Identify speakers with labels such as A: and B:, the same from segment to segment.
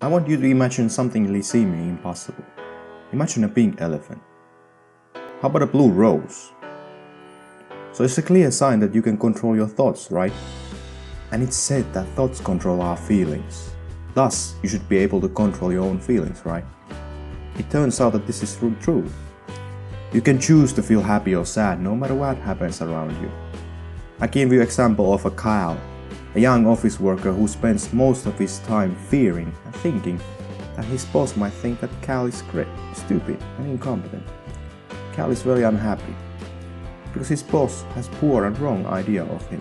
A: I want you to imagine something really seemingly impossible. Imagine a pink elephant. How about a blue rose? So it's a clear sign that you can control your thoughts, right? And it's said that thoughts control our feelings. Thus, you should be able to control your own feelings, right? It turns out that this is true. You can choose to feel happy or sad no matter what happens around you. I give you an example of a Kyle, a young office worker who spends most of his time fearing and thinking that his boss might think that Cal is stupid and incompetent. Cal is very unhappy because his boss has poor and wrong idea of him.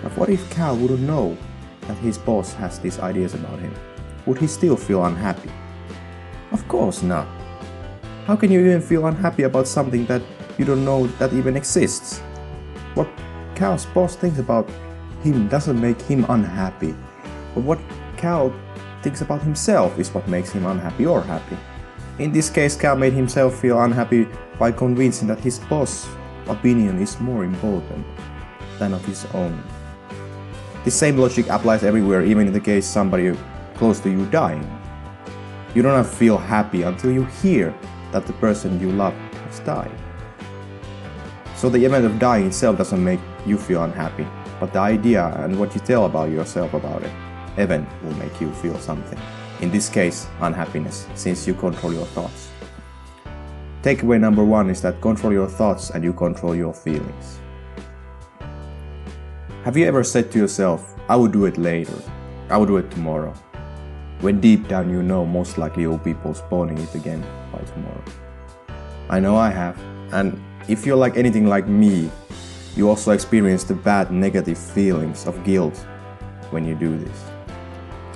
A: But what if Cal wouldn't know that his boss has these ideas about him? Would he still feel unhappy? Of course not. How can you even feel unhappy about something that you don't know that even exists? What Cal's boss thinks about him doesn't make him unhappy, but what Cal thinks about himself is what makes him unhappy or happy. In this case, Cal made himself feel unhappy by convincing that his boss' opinion is more important than of his own. This same logic applies everywhere, even in the case somebody close to you dying. You don't have to feel happy until you hear that the person you love has died. So the event of dying itself doesn't make you feel unhappy, but the idea and what you tell about yourself about it, event will make you feel something. In this case, unhappiness, since you control your thoughts. Takeaway number 1 is that control your thoughts and you control your feelings. Have you ever said to yourself, I will do it later, I will do it tomorrow, when deep down you know most likely you'll be postponing it again by tomorrow? I know I have, and if you're like anything like me, you also experience the bad negative feelings of guilt when you do this.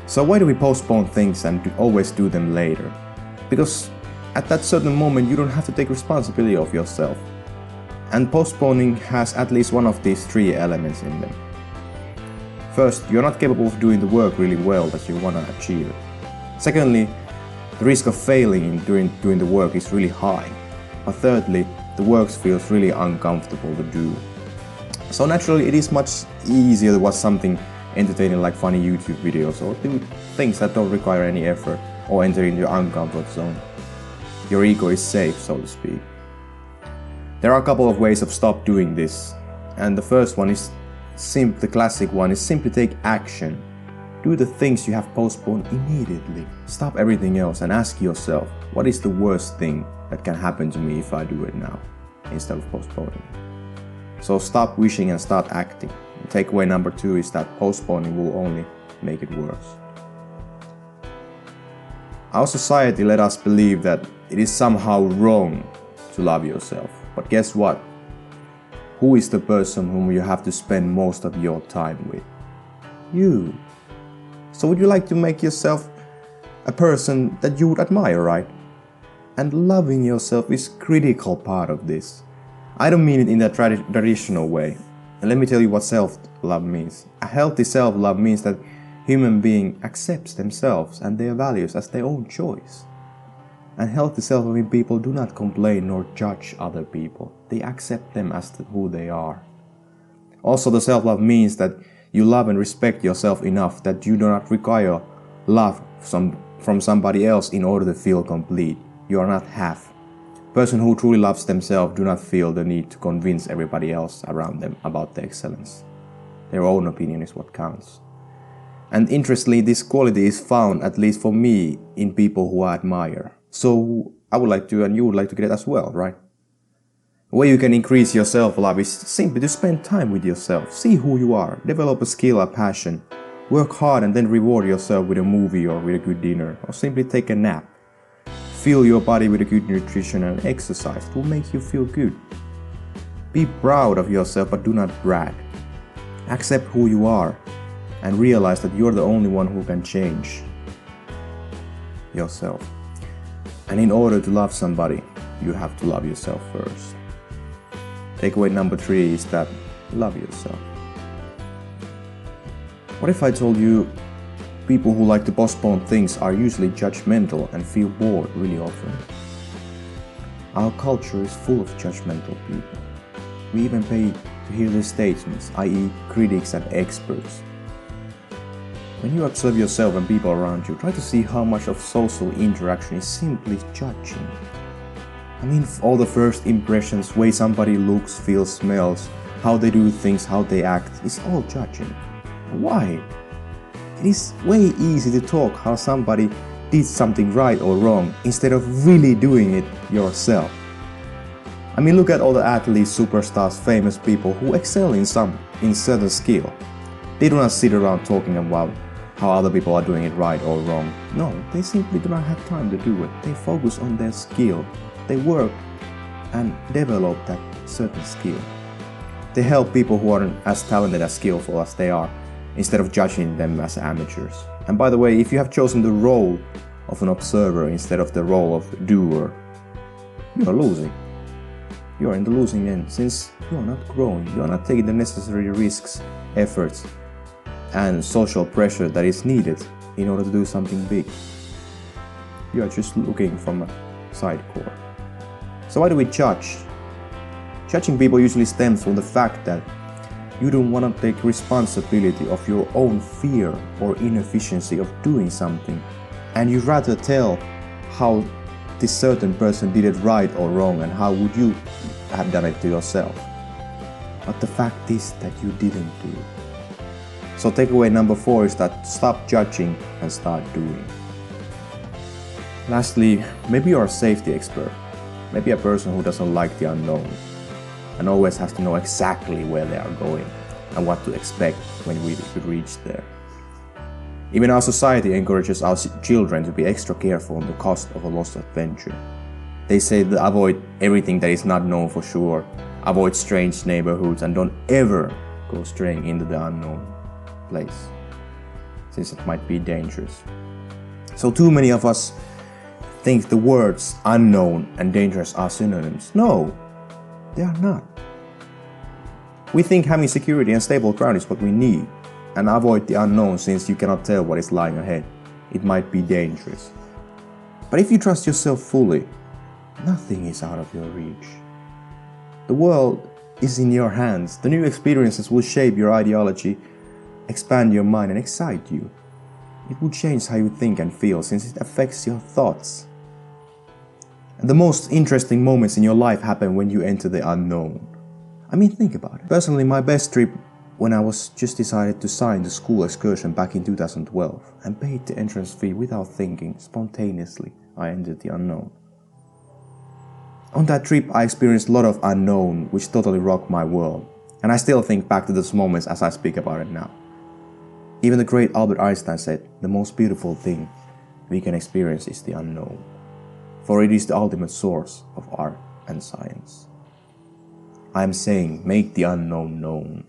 A: So why do we postpone things and always do them later? Because at that certain moment you don't have to take responsibility of yourself. And postponing has at least one of these 3 elements in them. First, you're not capable of doing the work really well that you want to achieve. Secondly, the risk of failing during doing the work is really high. But thirdly, the work feels really uncomfortable to do. So naturally it is much easier to watch something entertaining like funny YouTube videos or do things that don't require any effort or enter into your uncomfort zone. Your ego is safe, so to speak. There are a couple of ways of stop doing this, and the first one is the classic one is simply take action. Do the things you have postponed immediately. Stop everything else and ask yourself, what is the worst thing that can happen to me if I do it now, instead of postponing it? So stop wishing and start acting. Takeaway number 2 is that postponing will only make it worse. Our society let us believe that it is somehow wrong to love yourself. But guess what? Who is the person whom you have to spend most of your time with? You. So would you like to make yourself a person that you would admire, right? And loving yourself is a critical part of this. I don't mean it in that traditional way. And let me tell you what self-love means. A healthy self-love means that human being accepts themselves and their values as their own choice. And healthy self-loving people do not complain nor judge other people. They accept them as who they are. Also, the self-love means that you love and respect yourself enough that you do not require love from somebody else in order to feel complete. You are not half. Person who truly loves themselves do not feel the need to convince everybody else around them about their excellence. Their own opinion is what counts. And interestingly, this quality is found, at least for me, in people who I admire. So I would like to, and you would like to get it as well, right? The way you can increase your self-love is simply to spend time with yourself. See who you are, develop a skill or passion, work hard and then reward yourself with a movie or with a good dinner, or simply take a nap. Fill your body with a good nutrition and exercise. It will make you feel good. Be proud of yourself but do not brag. Accept who you are and realize that you're the only one who can change yourself. And in order to love somebody, you have to love yourself first. Takeaway number 3 is that love yourself. What if I told you people who like to postpone things are usually judgmental and feel bored really often? Our culture is full of judgmental people. We even pay to hear their statements, i.e. critics and experts. When you observe yourself and people around you, try to see how much of social interaction is simply judging. I mean, all the first impressions, way somebody looks, feels, smells, how they do things, how they act, is all judging. Why? It is way easy to talk how somebody did something right or wrong instead of really doing it yourself. I mean, look at all the athletes, superstars, famous people who excel in certain skill. They do not sit around talking about how other people are doing it right or wrong. No, they simply do not have time to do it. They focus on their skill. They work and develop that certain skill. They help people who aren't as talented as skillful as they are, instead of judging them as amateurs. And by the way, if you have chosen the role of an observer instead of the role of a doer, you are losing. You are in the losing end, since you are not growing, you are not taking the necessary risks, efforts, and social pressure that is needed in order to do something big. You are just looking from a side core. So why do we judge? Judging people usually stems from the fact that you don't want to take responsibility of your own fear or inefficiency of doing something, and you rather tell how this certain person did it right or wrong and how would you have done it to yourself. But the fact is that you didn't do it. So takeaway number 4 is that stop judging and start doing. Lastly, maybe you're a safety expert. Maybe a person who doesn't like the unknown and always has to know exactly where they are going and what to expect when we reach there. Even our society encourages our children to be extra careful on the cost of a lost adventure. They say to avoid everything that is not known for sure, avoid strange neighborhoods, and don't ever go straying into the unknown place, since it might be dangerous. So too many of us think the words unknown and dangerous are synonyms. No, they are not. We think having security and stable ground is what we need, and avoid the unknown since you cannot tell what is lying ahead. It might be dangerous. But if you trust yourself fully, nothing is out of your reach. The world is in your hands. The new experiences will shape your ideology, expand your mind, and excite you. It will change how you think and feel since it affects your thoughts. And the most interesting moments in your life happen when you enter the unknown. I mean, think about it. Personally, my best trip when I was just decided to sign the school excursion back in 2012 and paid the entrance fee without thinking, spontaneously, I entered the unknown. On that trip, I experienced a lot of unknown, which totally rocked my world. And I still think back to those moments as I speak about it now. Even the great Albert Einstein said, the most beautiful thing we can experience is the unknown, for it is the ultimate source of art and science. I am saying, make the unknown known.